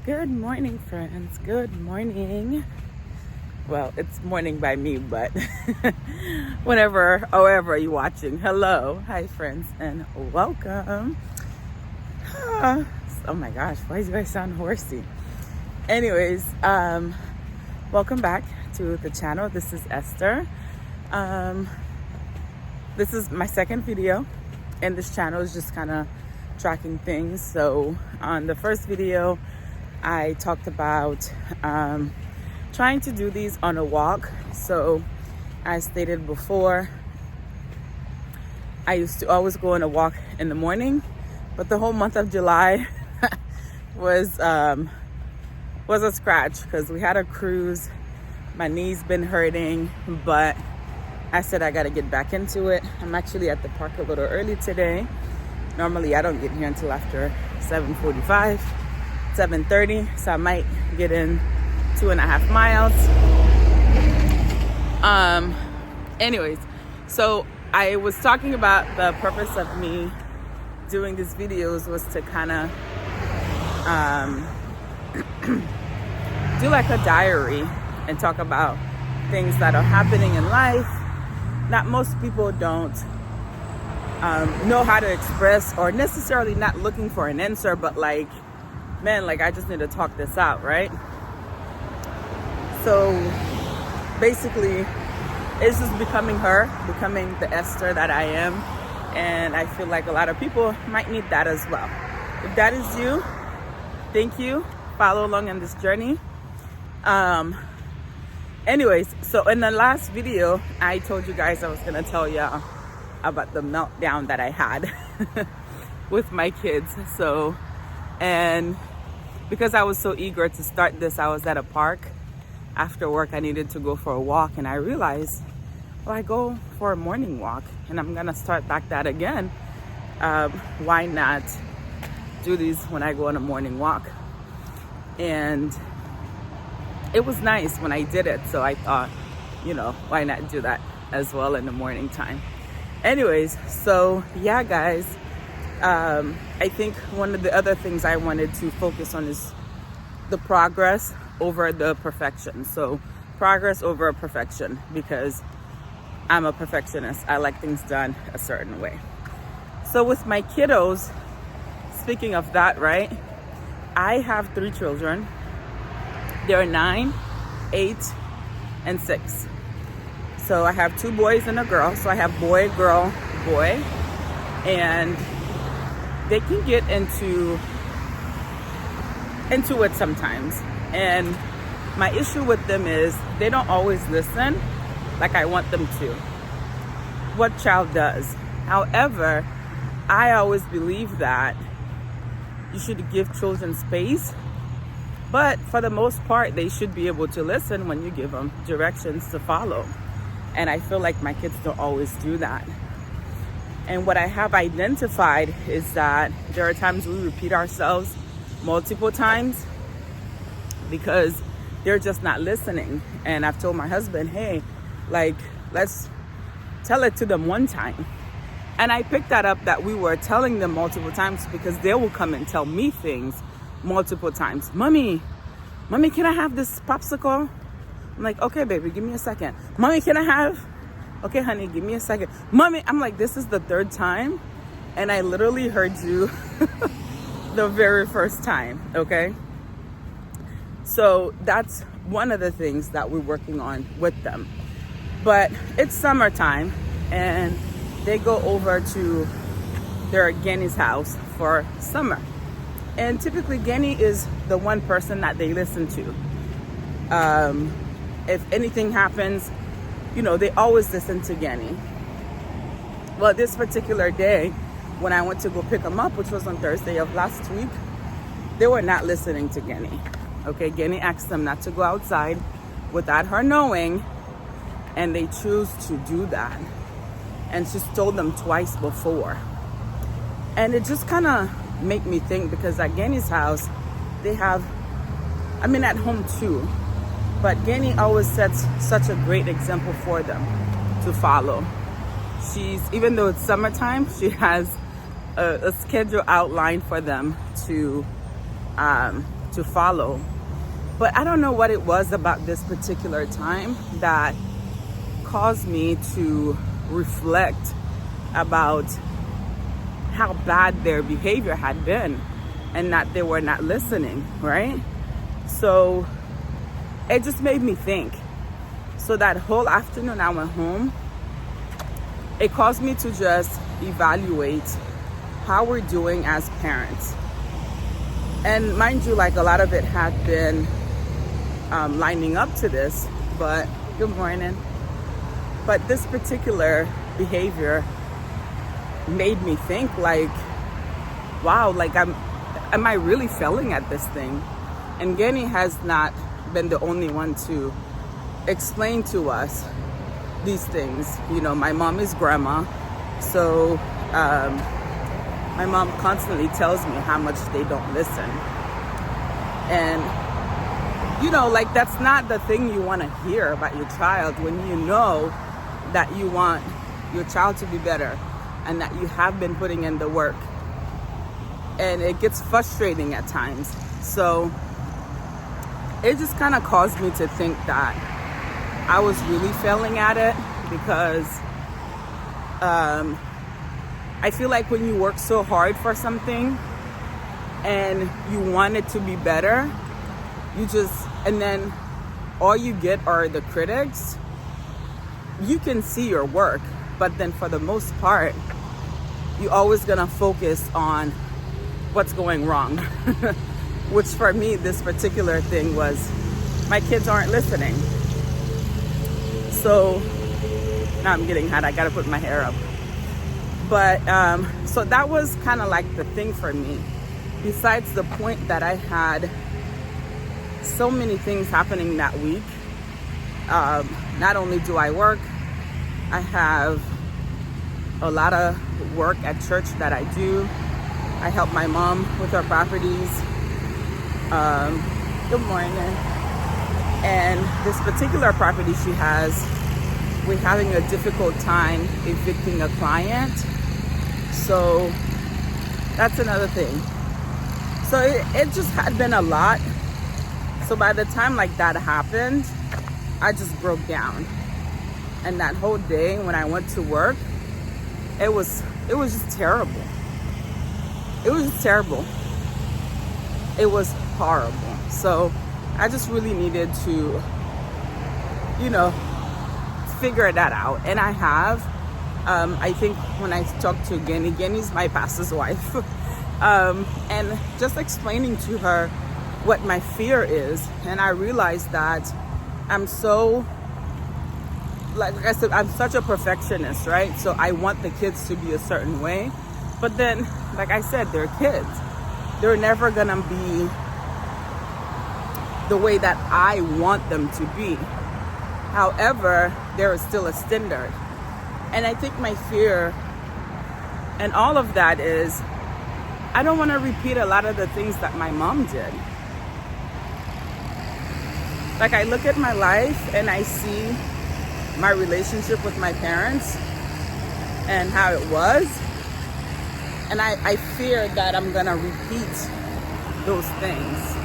Good morning, friends. Good morning. Well, it's morning by me, but however you're watching, hello. Hi, friends, and welcome. Oh my gosh, why do I sound horsey? Anyways, welcome back to the channel. This is Esther. This is my second video, and this channel is just kind of tracking things. So on the first video, I talked about trying to do these on a walk. So as stated before, I used to always go on a walk in the morning, but the whole month of July was a scratch because we had a cruise. My knee's been hurting, but I said I gotta get back into it. I'm actually at the park a little early today. Normally I don't get here until after 7:45. 7:30, so I might get in 2.5 miles. Anyways, so I was talking about the purpose of me doing these videos was to kind of do like a diary and talk about things that are happening in life that most people don't know how to express, or necessarily not looking for an answer, but like, man, like I just need to talk this out, right? So basically it's just becoming the Esther that I am, and I feel like a lot of people might need that as well. If that is you, thank you. Follow along on this journey. Anyways, so in the last video I told you guys I was gonna tell y'all about the meltdown that I had with my kids. So, and because I was so eager to start this, I was at a park after work. I needed to go for a walk, and I realized, well, I go for a morning walk and I'm gonna start back that again. Why not do these when I go on a morning walk? And it was nice when I did it, so I thought, why not do that as well in the morning time? Anyways, so yeah, guys, I think one of the other things I wanted to focus on is the progress over the perfection. So progress over perfection, because I'm a perfectionist. I like things done a certain way. So with my kiddos, speaking of that, right? I have 3 children. They're 9, 8, and 6. So I have 2 boys and a girl. So I have boy, girl, boy. And they can get into it sometimes. And my issue with them is they don't always listen like I want them to. What child does? However, I always believe that you should give children space, but for the most part, they should be able to listen when you give them directions to follow. And I feel like my kids don't always do that. And what I have identified is that there are times we repeat ourselves multiple times because they're just not listening. And I've told my husband, hey, like, let's tell it to them one time. And I picked that up, that we were telling them multiple times, because they will come and tell me things multiple times. Mommy, can I have this popsicle? I'm like, okay, baby, give me a second. Mommy, can I have? Okay, honey, give me a second. Mommy, I'm like, this is the 3rd time, and I literally heard you the very first time, okay? So that's one of the things that we're working on with them. But it's summertime, and they go over to their Granny's house for summer. And typically Granny is the one person that they listen to. If anything happens, they always listen to Granny. Well, this particular day, when I went to go pick them up, which was on Thursday of last week, they were not listening to Granny. Okay, Granny asked them not to go outside without her knowing, and they choose to do that. And she's told them twice before. And it just kind of made me think, because at Granny's house, they have, at home too, but Granny always sets such a great example for them to follow. Even though it's summertime, she has a schedule outlined for them to to follow. But I don't know what it was about this particular time that caused me to reflect about how bad their behavior had been and that they were not listening, right? So it just made me think. So that whole afternoon I went home, it caused me to just evaluate how we're doing as parents. And mind you, like, a lot of it had been lining up to this, but good morning. But this particular behavior made me think, like, wow, like, am I really failing at this thing? And Genny has not been the only one to explain to us these things. You know, my mom is grandma, so my mom constantly tells me how much they don't listen. And, you know, like, that's not the thing you want to hear about your child when you know that you want your child to be better and that you have been putting in the work. And it gets frustrating at times. So it just kind of caused me to think that I was really failing at it, because I feel like when you work so hard for something and you want it to be better, and then all you get are the critics. You can see your work, but then for the most part, you're always gonna focus on what's going wrong. Which for me, this particular thing was, my kids aren't listening. So now I'm getting hot, I gotta put my hair up. But so that was kind of like the thing for me. Besides the point that I had so many things happening that week. Not only do I work, I have a lot of work at church that I do. I help my mom with her properties. Good morning. And this particular property she has, we're having a difficult time evicting a client. So that's another thing. So it just had been a lot. So by the time like that happened, I just broke down. And that whole day when I went to work, it was just terrible. It was just terrible. It was horrible. So I just really needed to, you know, figure that out. And I have. I think when I talked to Genny's my pastor's wife, and just explaining to her what my fear is. And I realized that I'm so, like I said, I'm such a perfectionist, right? So I want the kids to be a certain way. But then, like I said, they're kids. They're never gonna be the way that I want them to be. However, there is still a standard. And I think my fear and all of that is, I don't want to repeat a lot of the things that my mom did. Like, I look at my life and I see my relationship with my parents and how it was. And I fear that I'm going to repeat those things.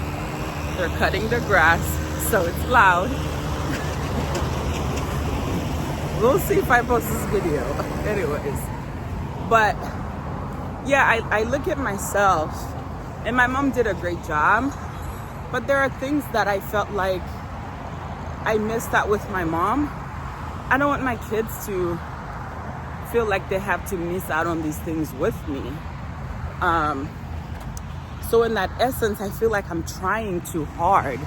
They're cutting the grass, so it's loud. We'll see if I post this video. Anyways. But yeah, I look at myself, and my mom did a great job. But there are things that I felt like I missed out with my mom. I don't want my kids to feel like they have to miss out on these things with me. So in that essence, I feel like I'm trying too hard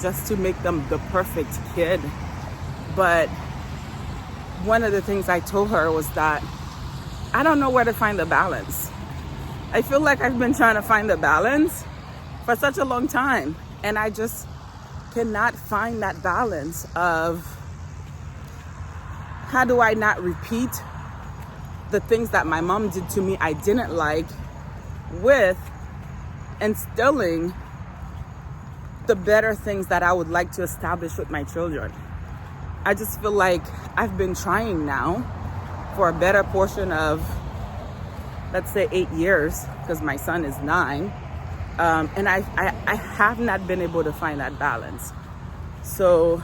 just to make them the perfect kid. But one of the things I told her was that I don't know where to find the balance. I feel like I've been trying to find the balance for such a long time, and I just cannot find that balance of how do I not repeat the things that my mom did to me I didn't like, with instilling the better things that I would like to establish with my children. I just feel like I've been trying now for a better portion of, let's say, 8 years, because my son is 9. And I have not been able to find that balance. So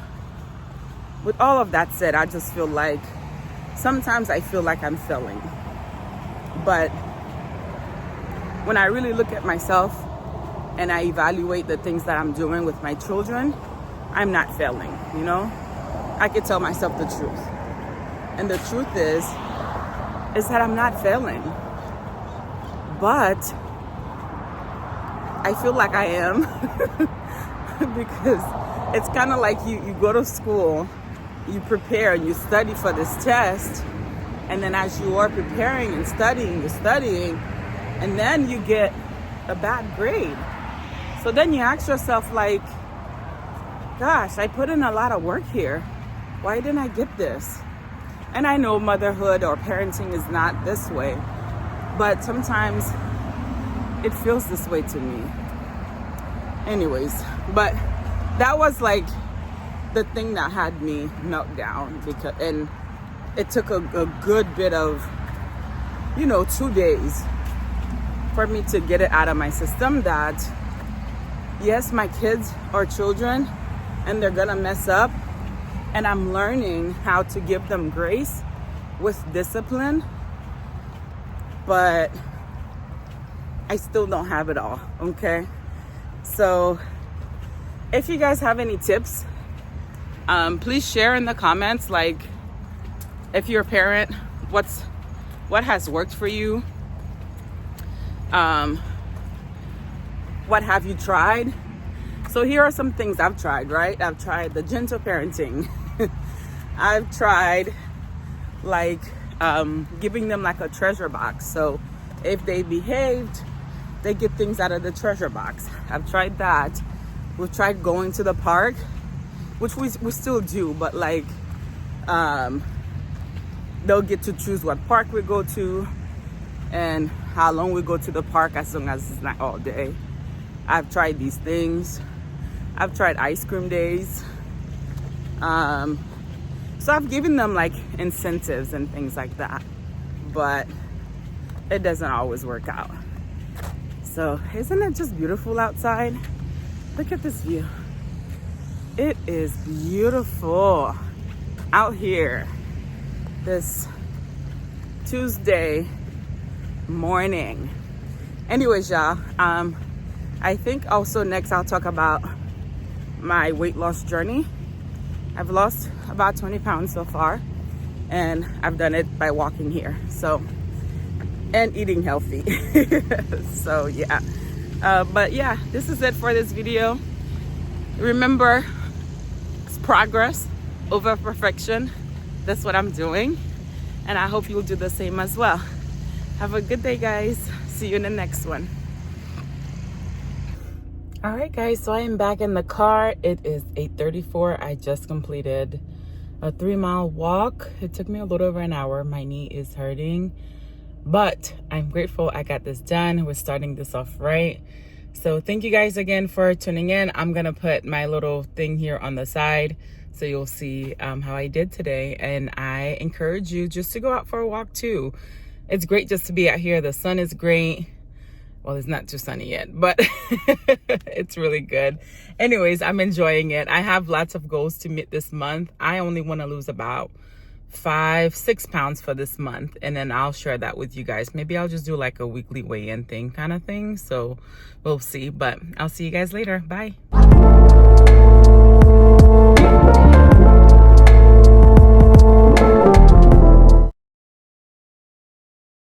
with all of that said, I just feel like sometimes I feel like I'm failing. But when I really look at myself and I evaluate the things that I'm doing with my children, I'm not failing, you know? I can tell myself the truth. And the truth is that I'm not failing. But I feel like I am because it's kind of like you go to school, you prepare, you study for this test, and then as you are preparing and studying, you're studying, and then you get a bad grade. So then you ask yourself like, gosh, I put in a lot of work here. Why didn't I get this? And I know motherhood or parenting is not this way, but sometimes it feels this way to me. Anyways, but that was like the thing that had me melt down, because, and it took a good bit of, 2 days for me to get it out of my system that yes, my kids are children and they're gonna mess up, and I'm learning how to give them grace with discipline, but I still don't have it all, okay? So if you guys have any tips, please share in the comments, like if you're a parent, what has worked for you, what have you tried? So here are some things I've tried, right? I've tried the gentle parenting. I've tried like giving them like a treasure box. So if they behaved, they get things out of the treasure box. I've tried that. We've tried going to the park, which we still do, but like they'll get to choose what park we go to and how long we go to the park, as long as it's not all day. I've tried these things. I've tried ice cream days. So I've given them like incentives and things like that, but it doesn't always work out. So isn't it just beautiful outside? Look at this view. It is beautiful out here this Tuesday morning. Anyways, y'all, I think also next I'll talk about my weight loss journey. I've lost about 20 pounds so far, and I've done it by walking here, so, and eating healthy. So yeah, but yeah, this is it for this video. Remember, it's progress over perfection. That's what I'm doing, and I hope you'll do the same as well. Have a good day, guys. See you in the next one. All right, guys, so I am back in the car. It is 8:34. I just completed a 3-mile walk. It took me a little over an hour. My knee is hurting, but I'm grateful I got this done. We're starting this off right. So thank you guys again for tuning in. I'm gonna put my little thing here on the side so you'll see how I did today. And I encourage you just to go out for a walk too. It's great just to be out here. The sun is great. Well, it's not too sunny yet, but it's really good. Anyways, I'm enjoying it. I have lots of goals to meet this month. I only want to lose about 5-6 pounds for this month, and then I'll share that with you guys. Maybe I'll just do like a weekly weigh-in thing kind of thing. So we'll see, but I'll see you guys later. Bye.